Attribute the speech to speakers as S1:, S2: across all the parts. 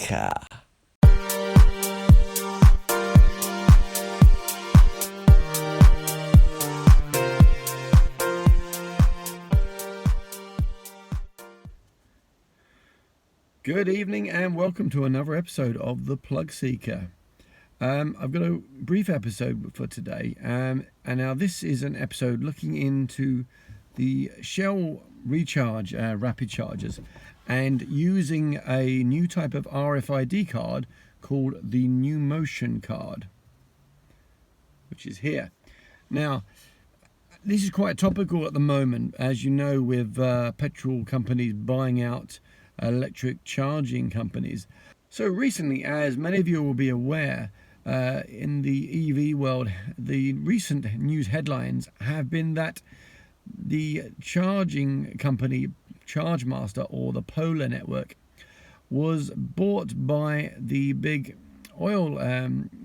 S1: PlugSeeker.
S2: Good evening and welcome to another episode of the PlugSeeker. I've got a brief episode for today, and now this is an episode looking into the Shell Recharge rapid chargers and using a new type of RFID card called the NewMotion card, which is here. Now, this is quite topical at the moment, as you know, with petrol companies buying out electric charging companies. So recently, as many of you will be aware, in the EV world, the recent news headlines have been that the charging company ChargeMaster, or the Polar network, was bought by the big oil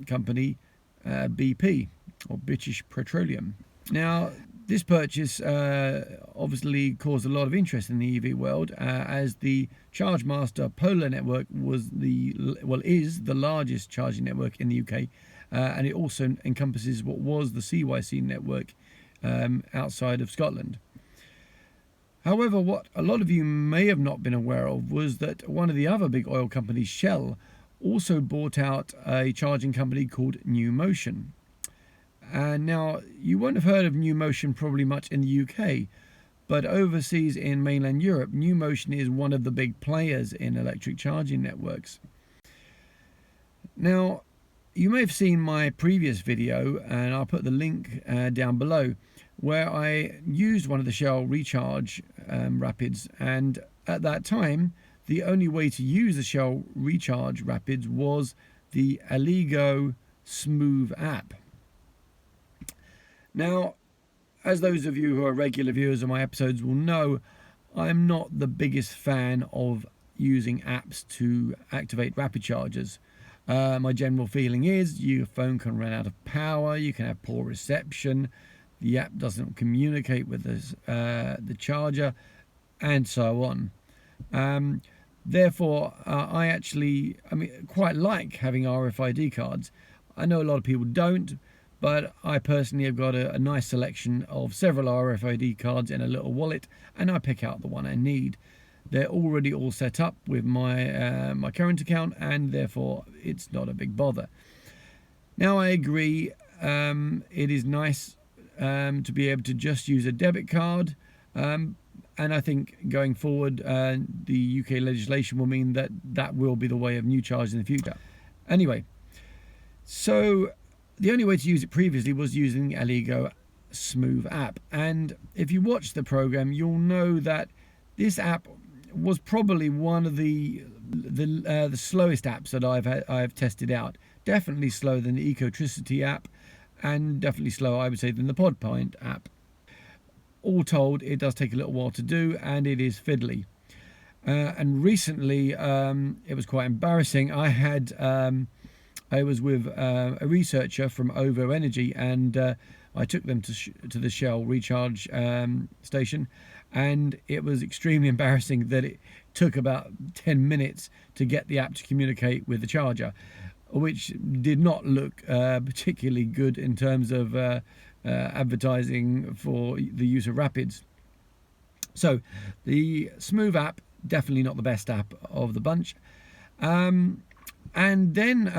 S2: company BP, or British Petroleum. Now, this purchase obviously caused a lot of interest in the EV world, as the ChargeMaster Polar network is the largest charging network in the UK, and it also encompasses what was the CYC network outside of Scotland. However, what a lot of you may have not been aware of was that one of the other big oil companies, Shell, also bought out a charging company called NewMotion. And now, you won't have heard of NewMotion probably much in the UK, but overseas in mainland Europe, NewMotion is one of the big players in electric charging networks. Now, you may have seen my previous video, and I'll put the link down below, where I used one of the Shell Recharge Rapids, and at that time, the only way to use the Shell Recharge Rapids was the Allego Smoov App. Now, as those of you who are regular viewers of my episodes will know, I'm not the biggest fan of using apps to activate rapid chargers. My general feeling is your phone can run out of power, you can have poor reception, the app doesn't communicate with the charger, and so on. Therefore, I quite like having RFID cards. I know a lot of people don't, but I personally have got a nice selection of several RFID cards in a little wallet, and I pick out the one I need. They're already all set up with my current account, and therefore it's not a big bother. Now, I agree, it is nice to be able to just use a debit card, and I think going forward the UK legislation will mean that will be the way of new chargers in the future. Anyway, so the only way to use it previously was using the Allego Smoov App, and if you watch the program, you'll know that this app was probably one of the slowest apps that I've tested out. Definitely slower than the Ecotricity app, and definitely slower, I would say, than the PodPoint app. All told, it does take a little while to do, and it is fiddly. And recently, it was quite embarrassing. I was with a researcher from OVO Energy, and I took them to the Shell Recharge station, and it was extremely embarrassing that it took about 10 minutes to get the app to communicate with the charger, which did not look particularly good in terms of advertising for the use of rapids. So the Smoov app, definitely not the best app of the bunch. And then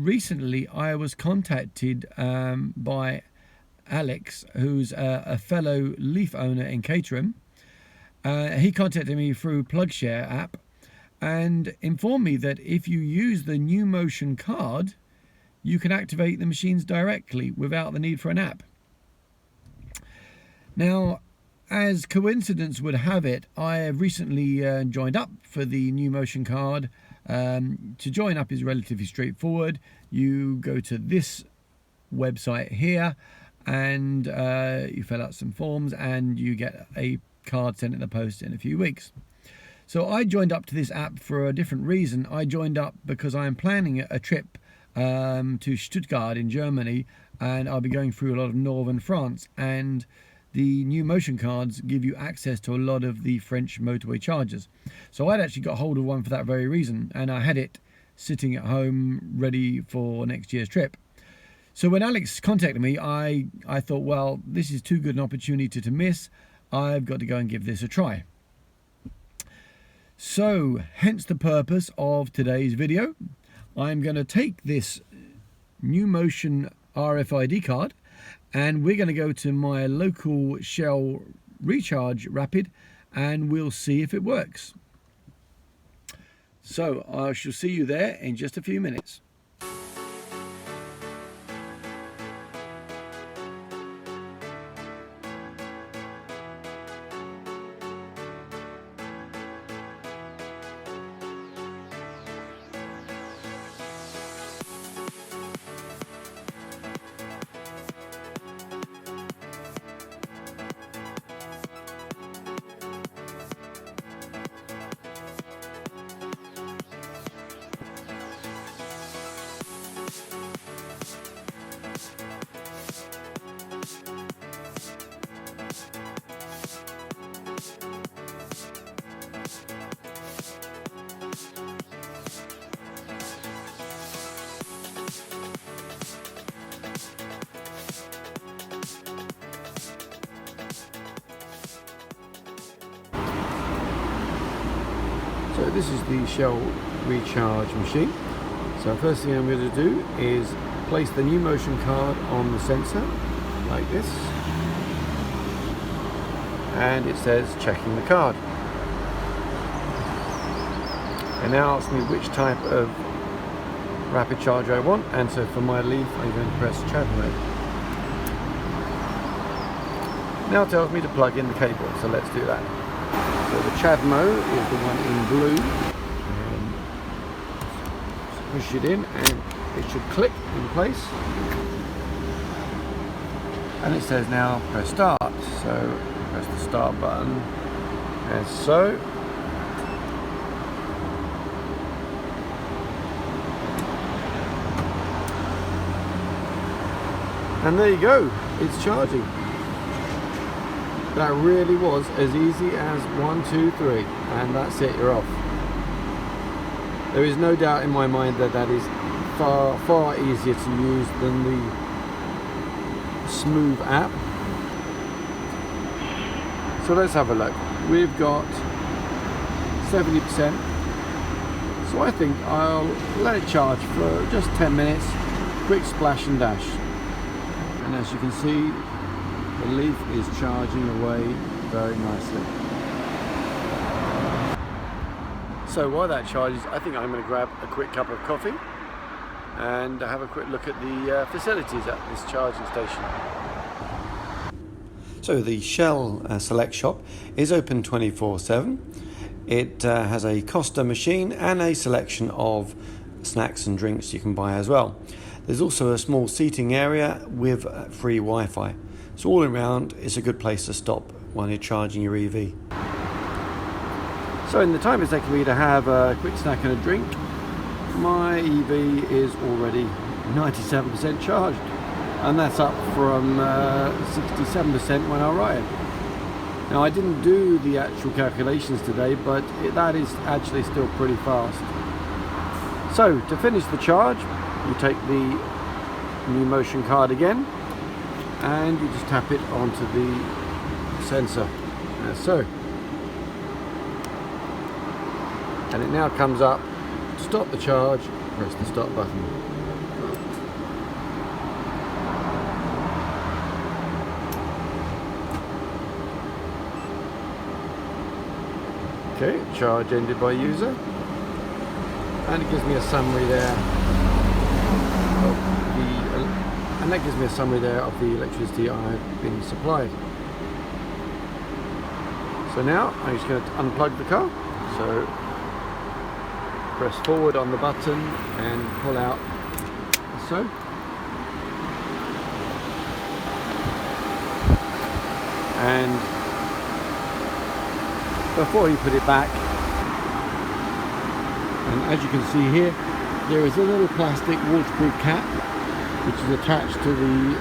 S2: recently I was contacted by Alex, who's a fellow Leaf owner in Caterham. He contacted me through PlugShare app and informed me that if you use the NewMotion card, you can activate the machines directly without the need for an app. Now, as coincidence would have it, I have recently joined up for the NewMotion card. To join up is relatively straightforward. You go to this website here, and you fill out some forms, and you get a card sent in the post in a few weeks. So I joined up to this app for a different reason. I joined up because I am planning a trip to Stuttgart in Germany, and I'll be going through a lot of northern France, and the NewMotion cards give you access to a lot of the French motorway chargers. So I'd actually got hold of one for that very reason, and I had it sitting at home ready for next year's trip. So when Alex contacted me, I thought, well, this is too good an opportunity to miss. I've got to go and give this a try. So hence the purpose of today's video. I'm going to take this NewMotion RFID card and we're going to go to my local Shell Recharge Rapid and we'll see if it works. So I shall see you there in just a few minutes. So this is the Shell Recharge machine. So first thing I'm going to do is place the NewMotion card on the sensor, like this. And it says checking the card. And now asks me which type of rapid charger I want, and so for my Leaf I'm going to press chat mode. Now it tells me to plug in the cable, so let's do that. So the CHAdeMO is the one in blue, and push it in and it should click in place, and it says now press start, so press the start button as so. And there you go, it's charging. That really was as easy as 1, 2, 3, and that's it, you're off. There is no doubt in my mind that that is far, far easier to use than the Smoov app. So let's have a look. We've got 70%, so I think I'll let it charge for just 10 minutes, quick splash and dash. And as you can see, the Leaf is charging away very nicely. So while that charges, I think I'm going to grab a quick cup of coffee and have a quick look at the facilities at this charging station. So the Shell Select Shop is open 24/7. It has a Costa machine and a selection of snacks and drinks you can buy as well. There's also a small seating area with free Wi-Fi. So all around, it's a good place to stop while you're charging your EV. So in the time it's taken me to have a quick snack and a drink, my EV is already 97% charged. And that's up from 67% when I arrived. Now I didn't do the actual calculations today, but that is actually still pretty fast. So to finish the charge, you take the NewMotion card again and you just tap it onto the sensor, as so. And it now comes up to stop the charge, press the stop button. Okay, charge ended by user, and it gives me a summary there of the electricity I've been supplied. So now I'm just going to unplug the car. So press forward on the button and pull out, so. And before you put it back, and as you can see here, there is a little plastic waterproof cap which is attached to the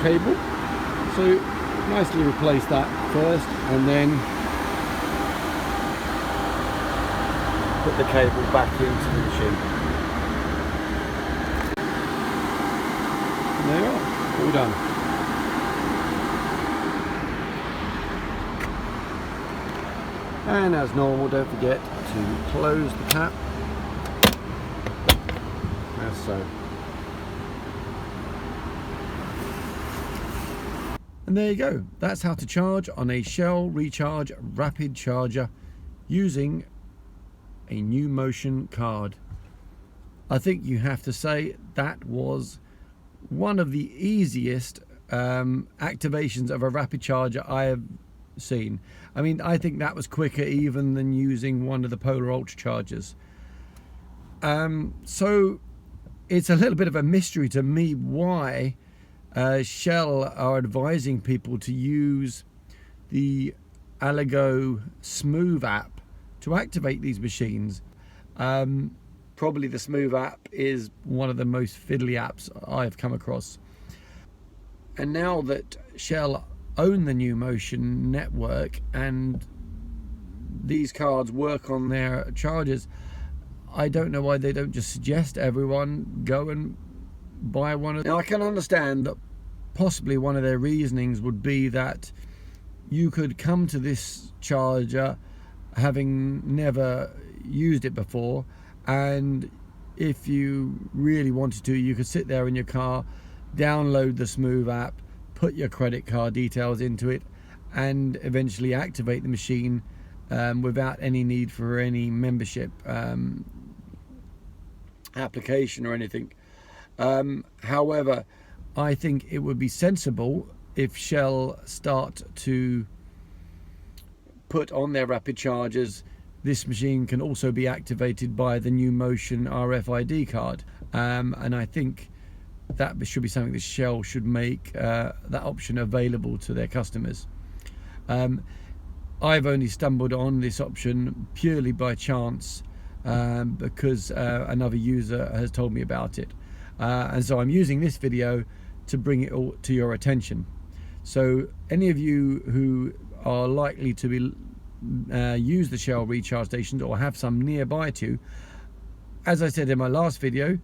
S2: cable. So nicely replace that first and then put the cable back into the machine. All done. And as normal, don't forget to close the cap, as so. And there you go. That's how to charge on a Shell Recharge Rapid charger using a NewMotion card. I think you have to say that was one of the easiest activations of a rapid charger I have seen. I mean, I think that was quicker even than using one of the Polar Ultra chargers. So it's a little bit of a mystery to me why Shell are advising people to use the Allego Smoov app to activate these machines. Probably the Smoov app is one of the most fiddly apps I've come across. And now that Shell own the NewMotion network and these cards work on their chargers, I don't know why they don't just suggest everyone go and buy one. Now I can understand that possibly one of their reasonings would be that you could come to this charger having never used it before, and if you really wanted to, you could sit there in your car, download the Smoov app, put your credit card details into it, and eventually activate the machine without any need for any membership application or anything. However, I think it would be sensible if Shell start to put on their rapid chargers, this machine can also be activated by the NewMotion RFID card, and I think that should be something that Shell should make that option available to their customers. I've only stumbled on this option purely by chance because another user has told me about it, and so I'm using this video to bring it all to your attention. So any of you who are likely to be use the Shell recharge stations or have some nearby to you, as I said in my last video,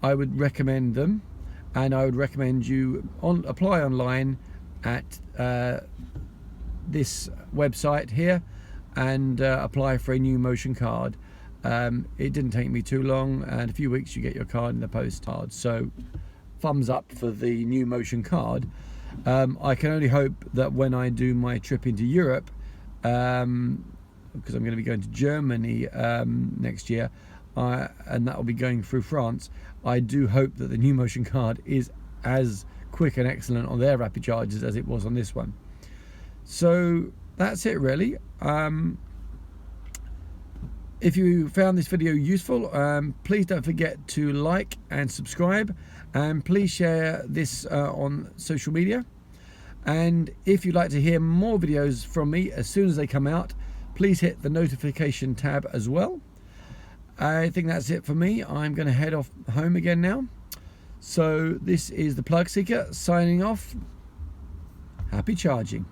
S2: I would recommend them, and I would recommend you apply online at this website here and apply for a NewMotion card. It didn't take me too long, and in a few weeks you get your card in the post card. So thumbs up for the NewMotion card. I can only hope that when I do my trip into Europe, because I'm going to be going to Germany next year, and that will be going through France, I do hope that the NewMotion card is as quick and excellent on their rapid chargers as it was on this one. So that's it really. If you found this video useful, please don't forget to like and subscribe, and please share this on social media. And if you'd like to hear more videos from me as soon as they come out, please hit the notification tab as well. I think that's it for me. I'm going to head off home again now. So this is the PlugSeeker signing off. Happy charging.